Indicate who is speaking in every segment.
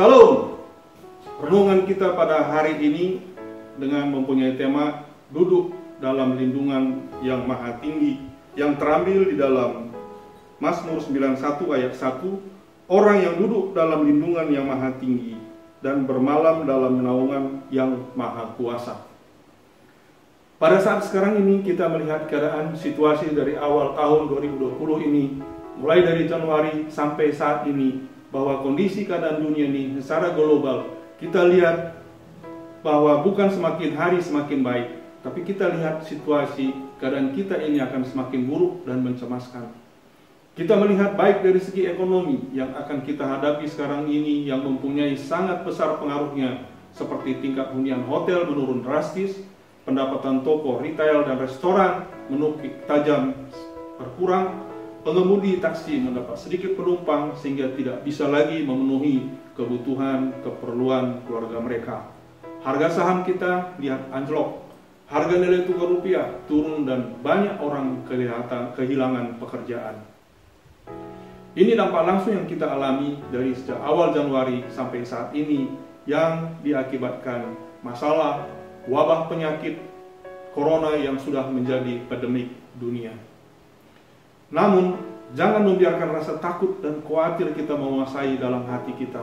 Speaker 1: Salam. Renungan kita pada hari ini dengan mempunyai tema duduk dalam lindungan yang maha tinggi, yang terambil di dalam Mazmur 91 ayat 1. Orang yang duduk dalam lindungan yang maha tinggi dan bermalam dalam naungan yang maha kuasa. Pada saat sekarang ini kita melihat keadaan situasi dari awal tahun 2020 ini, mulai dari Januari sampai saat ini, bahwa kondisi keadaan dunia ini secara global kita lihat bahwa bukan semakin hari semakin baik, tapi kita lihat situasi keadaan kita ini akan semakin buruk dan mencemaskan. Kita melihat baik dari segi ekonomi yang akan kita hadapi sekarang ini, yang mempunyai sangat besar pengaruhnya, seperti tingkat hunian hotel menurun drastis, pendapatan toko, retail, dan restoran menukik tajam berkurang, pengemudi taksi mendapat sedikit penumpang sehingga tidak bisa lagi memenuhi kebutuhan, keperluan keluarga mereka. Harga saham kita lihat anjlok, harga nilai tukar rupiah turun, dan banyak orang kehilangan pekerjaan. Ini dampak langsung yang kita alami dari sejak awal Januari sampai saat ini, yang diakibatkan masalah wabah penyakit corona yang sudah menjadi pandemik dunia. Namun, jangan membiarkan rasa takut dan khawatir kita menguasai dalam hati kita.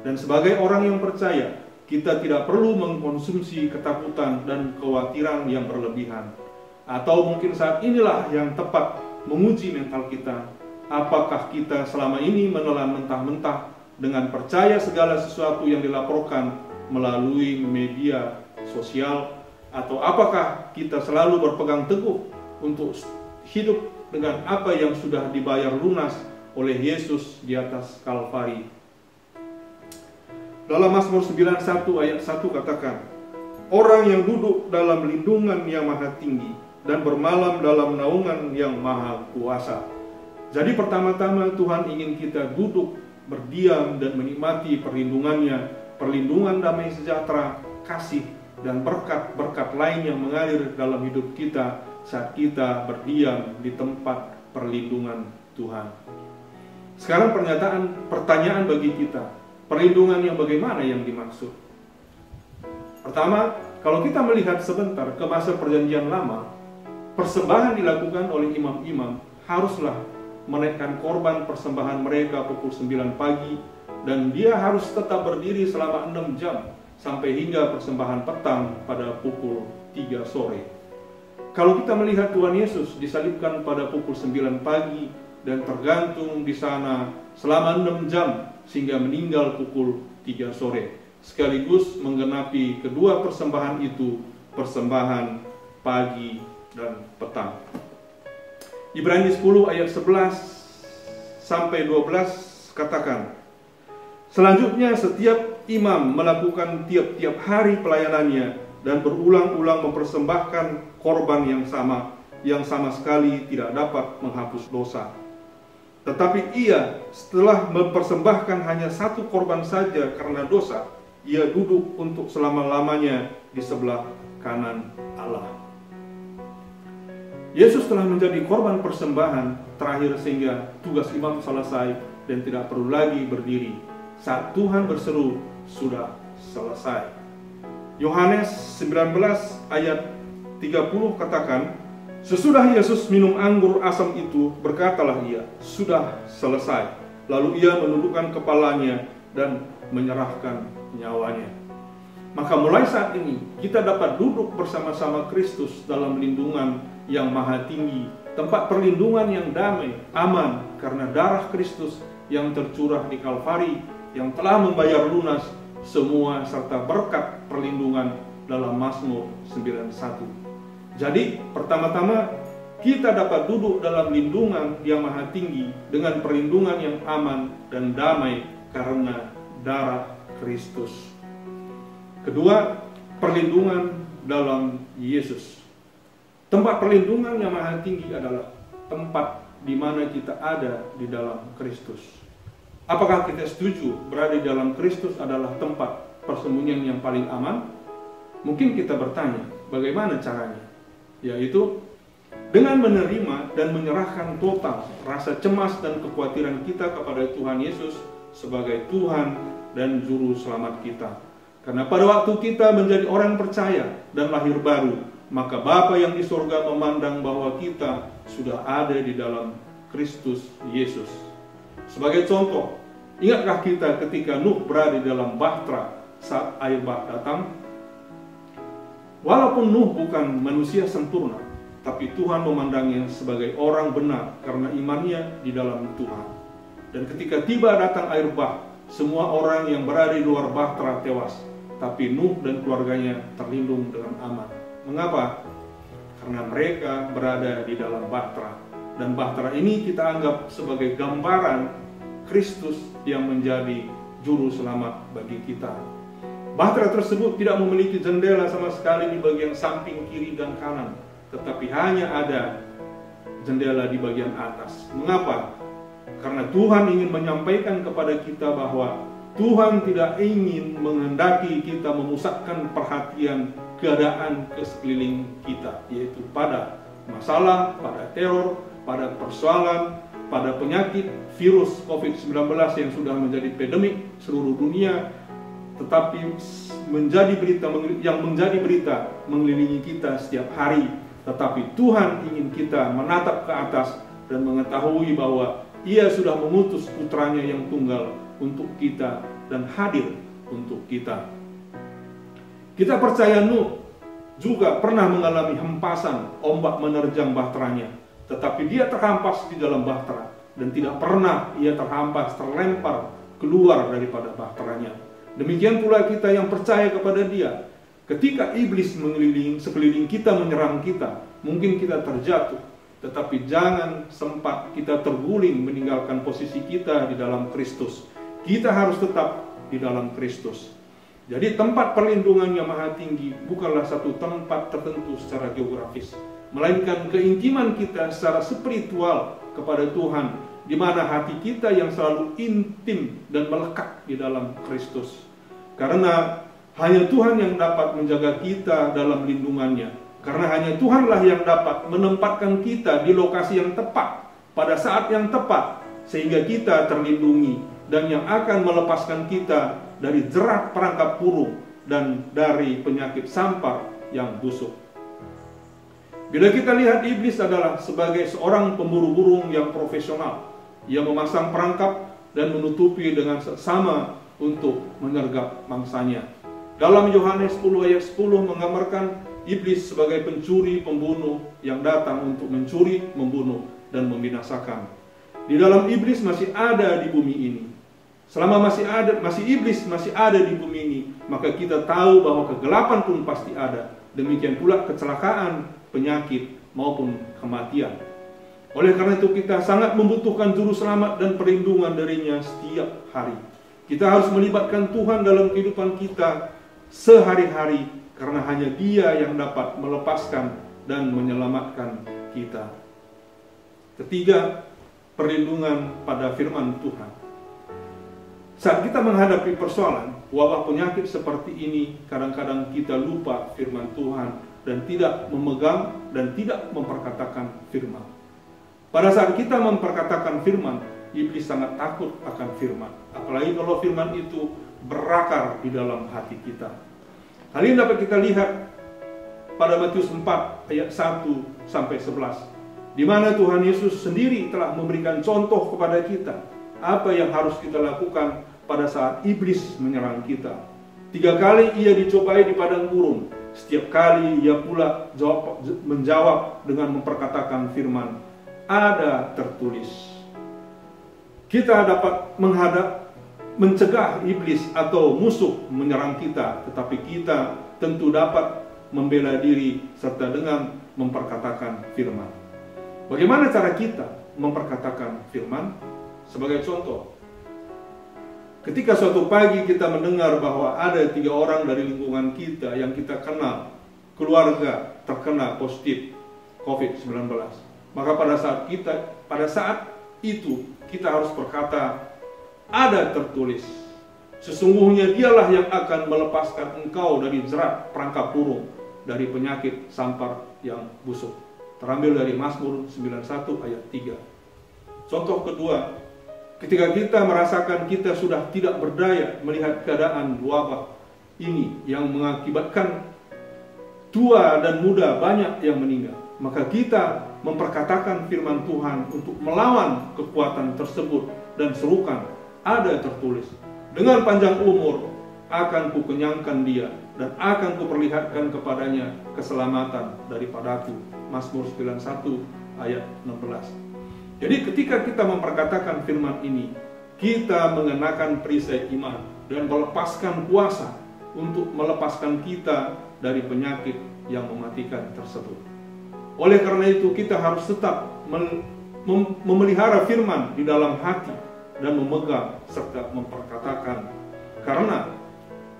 Speaker 1: Dan sebagai orang yang percaya, kita tidak perlu mengkonsumsi ketakutan dan kekhawatiran yang berlebihan. Atau mungkin saat inilah yang tepat menguji mental kita. Apakah kita selama ini menelan mentah-mentah dengan percaya segala sesuatu yang dilaporkan melalui media sosial? Atau apakah kita selalu berpegang teguh untuk hidup dengan apa yang sudah dibayar lunas oleh Yesus di atas Kalvari? Dalam Mazmur 91 ayat 1 katakan, orang yang duduk dalam lindungan yang maha tinggi dan bermalam dalam naungan yang maha kuasa. Jadi pertama-tama Tuhan ingin kita duduk, berdiam, dan menikmati perlindungannya, perlindungan damai sejahtera, kasih, dan berkat-berkat lain yang mengalir dalam hidup kita saat kita berdiam di tempat perlindungan Tuhan. Sekarang pertanyaan bagi kita, perlindungan yang bagaimana yang dimaksud? Pertama, kalau kita melihat sebentar ke masa perjanjian lama, persembahan dilakukan oleh imam-imam haruslah menaikkan korban persembahan mereka pukul 9 pagi, dan dia harus tetap berdiri selama 6 jam sampai hingga persembahan petang pada pukul 3 sore. Kalau kita melihat Tuhan Yesus disalibkan pada pukul 9 pagi dan tergantung di sana selama 6 jam sehingga meninggal pukul 3 sore, sekaligus menggenapi kedua persembahan itu, persembahan pagi dan petang. Ibrani 10 ayat 11 sampai 12 katakan, selanjutnya setiap imam melakukan tiap-tiap hari pelayanannya dan berulang-ulang mempersembahkan korban yang sama sekali tidak dapat menghapus dosa. Tetapi ia setelah mempersembahkan hanya satu korban saja karena dosa, ia duduk untuk selama-lamanya di sebelah kanan Allah. Yesus telah menjadi korban persembahan terakhir sehingga tugas imam selesai dan tidak perlu lagi berdiri saat Tuhan berseru, sudah selesai. Yohanes 19 ayat 30 katakan, sesudah Yesus minum anggur asam itu, berkatalah ia, sudah selesai. Lalu ia menundukkan kepalanya dan menyerahkan nyawanya. Maka mulai saat ini kita dapat duduk bersama-sama Kristus dalam lindungan yang maha tinggi, tempat perlindungan yang damai, aman karena darah Kristus yang tercurah di Kalvari, yang telah membayar lunas semua serta berkat perlindungan dalam Mazmur 91. Jadi pertama-tama kita dapat duduk dalam lindungan yang maha tinggi dengan perlindungan yang aman dan damai karena darah Kristus. Kedua, perlindungan dalam Yesus. Tempat perlindungan yang maha tinggi adalah tempat di mana kita ada di dalam Kristus. Apakah kita setuju berada di dalam Kristus adalah tempat persembunyian yang paling aman? Mungkin kita bertanya, bagaimana caranya? Yaitu dengan menerima dan menyerahkan total rasa cemas dan kekhawatiran kita kepada Tuhan Yesus sebagai Tuhan dan Juru Selamat kita. Karena pada waktu kita menjadi orang percaya dan lahir baru, maka Bapa yang di surga memandang bahwa kita sudah ada di dalam Kristus Yesus. Sebagai contoh, ingatkah kita ketika Nuh berada di dalam bahtera saat air bah datang? Walaupun Nuh bukan manusia sempurna, tapi Tuhan memandangnya sebagai orang benar karena imannya di dalam Tuhan. Dan ketika tiba datang air bah, semua orang yang berada di luar bahtera tewas, tapi Nuh dan keluarganya terlindung dengan aman. Mengapa? Karena mereka berada di dalam bahtera. Dan bahtera ini kita anggap sebagai gambaran Kristus yang menjadi Juru Selamat bagi kita. Bahtera tersebut tidak memiliki jendela sama sekali di bagian samping kiri dan kanan, tetapi hanya ada jendela di bagian atas. Mengapa? Karena Tuhan ingin menyampaikan kepada kita bahwa Tuhan tidak ingin menghendaki kita memusatkan perhatian keadaan ke sekeliling kita, yaitu pada masalah, pada teror, pada persoalan, pada penyakit virus COVID-19 yang sudah menjadi pandemik seluruh dunia, tetapi menjadi berita mengelilingi kita setiap hari. Tetapi Tuhan ingin kita menatap ke atas dan mengetahui bahwa Ia sudah mengutus putranya yang tunggal untuk kita dan hadir untuk kita. Kita percaya Nuh juga pernah mengalami hempasan ombak menerjang bahteranya, tetapi dia terhampas di dalam bahtera dan tidak pernah ia terhampas terlempar keluar daripada bahteranya. Demikian pula kita yang percaya kepada Dia. Ketika iblis mengelilingi sekeliling kita, menyerang kita, mungkin kita terjatuh, tetapi jangan sempat kita terguling meninggalkan posisi kita di dalam Kristus. Kita harus tetap di dalam Kristus. Jadi tempat perlindungan yang maha tinggi bukanlah satu tempat tertentu secara geografis, melainkan keintiman kita secara spiritual kepada Tuhan, di mana hati kita yang selalu intim dan melekat di dalam Kristus. Karena hanya Tuhan yang dapat menjaga kita dalam lindungannya. Karena hanya Tuhanlah yang dapat menempatkan kita di lokasi yang tepat, pada saat yang tepat, sehingga kita terlindungi, dan yang akan melepaskan kita dari jerat perangkap burung dan dari penyakit sampar yang busuk. Bila kita lihat iblis adalah sebagai seorang pemburu burung yang profesional, ia memasang perangkap dan menutupi dengan seksama untuk menyergap mangsanya. Dalam Yohanes 10 ayat 10 menggambarkan iblis sebagai pencuri pembunuh yang datang untuk mencuri, membunuh, dan membinasakan. Di dalam iblis masih ada di bumi ini. Selama iblis masih ada di bumi ini, maka kita tahu bahwa kegelapan pun pasti ada. Demikian pula kecelakaan, penyakit, maupun kematian. Oleh karena itu kita sangat membutuhkan juru selamat dan perlindungan darinya setiap hari. Kita harus melibatkan Tuhan dalam kehidupan kita sehari-hari, karena hanya Dia yang dapat melepaskan dan menyelamatkan kita. Ketiga, perlindungan pada firman Tuhan. Saat kita menghadapi persoalan, wabah penyakit seperti ini, kadang-kadang kita lupa firman Tuhan dan tidak memegang dan tidak memperkatakan firman. Pada saat kita memperkatakan firman, iblis sangat takut akan firman. Apalagi kalau firman itu berakar di dalam hati kita. Hal ini dapat kita lihat pada Matius 4 ayat 1 sampai 11, di mana Tuhan Yesus sendiri telah memberikan contoh kepada kita apa yang harus kita lakukan pada saat iblis menyerang kita. 3 kali ia dicobai di padang gurun. Setiap kali ia pula menjawab dengan memperkatakan firman, ada tertulis. Kita dapat mencegah iblis atau musuh menyerang kita, tetapi kita tentu dapat membela diri serta dengan memperkatakan firman. Bagaimana cara kita memperkatakan firman? Sebagai contoh, ketika suatu pagi kita mendengar bahwa ada 3 orang dari lingkungan kita yang kita kenal, keluarga terkena positif COVID-19, maka pada saat itu kita harus berkata, ada tertulis, sesungguhnya Dialah yang akan melepaskan engkau dari jerat perangkap burung, dari penyakit sampar yang busuk. Terambil dari Mazmur 91 ayat 3. Contoh kedua, Ketika kita merasakan kita sudah tidak berdaya melihat keadaan wabah ini yang mengakibatkan tua dan muda banyak yang meninggal, maka kita memperkatakan firman Tuhan untuk melawan kekuatan tersebut dan serukan, ada tertulis, dengan panjang umur akan kukenyangkan dia dan akan kuperlihatkan kepadanya keselamatan daripadaku. Mazmur 91 ayat 16. Jadi ketika kita memperkatakan firman ini, kita mengenakan perisai iman dan melepaskan kuasa untuk melepaskan kita dari penyakit yang mematikan tersebut. Oleh karena itu kita harus tetap memelihara firman di dalam hati dan memegang serta memperkatakan. Karena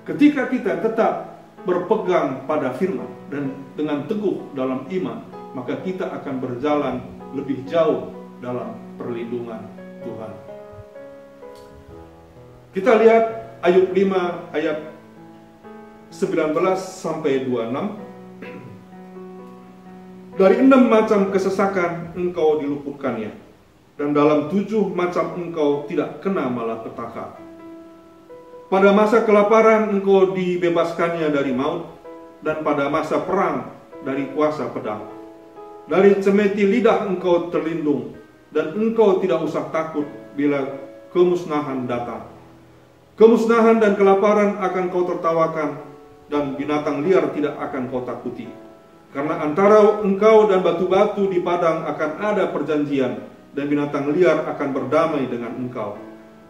Speaker 1: ketika kita tetap berpegang pada firman dan dengan teguh dalam iman, maka kita akan berjalan lebih jauh dalam perlindungan Tuhan. Kita lihat Ayub 5 ayat 19 sampai 26. Dari 6 macam kesesakan engkau diluputkannya, dan dalam 7 macam engkau tidak kena malapetaka. Pada masa kelaparan engkau dibebaskannya dari maut, dan pada masa perang dari kuasa pedang. Dari cemeti lidah engkau terlindung, dan engkau tidak usah takut bila kemusnahan datang. Kemusnahan dan kelaparan akan kau tertawakan, dan binatang liar tidak akan kau takuti. Karena antara engkau dan batu-batu di padang akan ada perjanjian, dan binatang liar akan berdamai dengan engkau.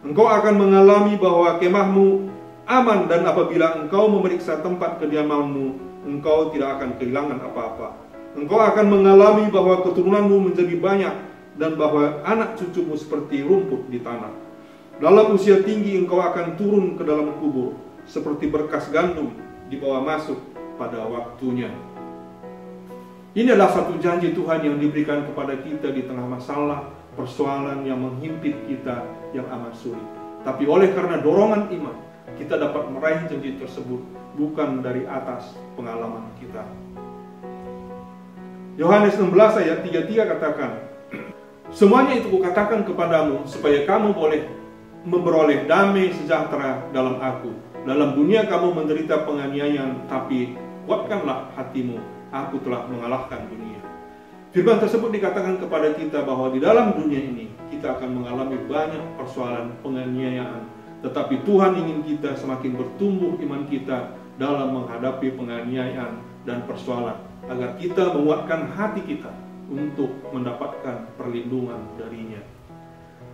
Speaker 1: Engkau akan mengalami bahwa kemahmu aman, dan apabila engkau memeriksa tempat kediamanmu, engkau tidak akan kehilangan apa-apa. Engkau akan mengalami bahwa keturunanmu menjadi banyak, dan bahwa anak cucumu seperti rumput di tanah. Dalam usia tinggi engkau akan turun ke dalam kubur, seperti berkas gandum dibawa masuk pada waktunya. Ini adalah satu janji Tuhan yang diberikan kepada kita di tengah masalah, persoalan yang menghimpit kita yang amat sulit. Tapi oleh karena dorongan iman, kita dapat meraih janji tersebut bukan dari atas pengalaman kita. Yohanes 16 ayat 33 katakan, semuanya itu kukatakan kepadamu supaya kamu boleh memperoleh damai sejahtera dalam aku. Dalam dunia kamu menderita penganiayaan, tapi kuatkanlah hatimu, aku telah mengalahkan dunia. Firman tersebut dikatakan kepada kita bahwa di dalam dunia ini kita akan mengalami banyak persoalan penganiayaan, tetapi Tuhan ingin kita semakin bertumbuh iman kita dalam menghadapi penganiayaan dan persoalan, agar kita menguatkan hati kita untuk mendapatkan perlindungan darinya.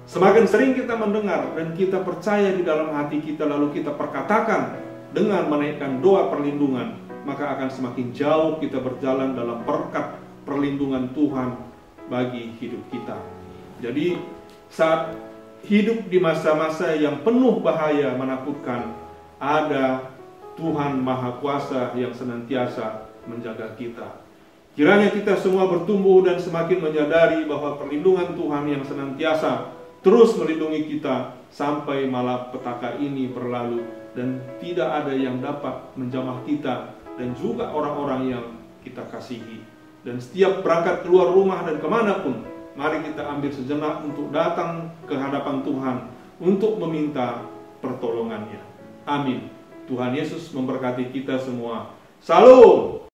Speaker 1: Semakin sering kita mendengar dan kita percaya di dalam hati kita, lalu kita perkatakan dengan menaikkan doa perlindungan, maka akan semakin jauh kita berjalan dalam berkat perlindungan Tuhan bagi hidup kita. Jadi saat hidup di masa-masa yang penuh bahaya menakutkan, ada Tuhan Maha Kuasa yang senantiasa menjaga kita. Kiranya kita semua bertumbuh dan semakin menyadari bahwa perlindungan Tuhan yang senantiasa terus melindungi kita sampai malapetaka ini berlalu, dan tidak ada yang dapat menjamah kita dan juga orang-orang yang kita kasihi. Dan setiap berangkat keluar rumah dan kemanapun, mari kita ambil sejenak untuk datang ke hadapan Tuhan untuk meminta pertolongannya. Amin. Tuhan Yesus memberkati kita semua. Salam.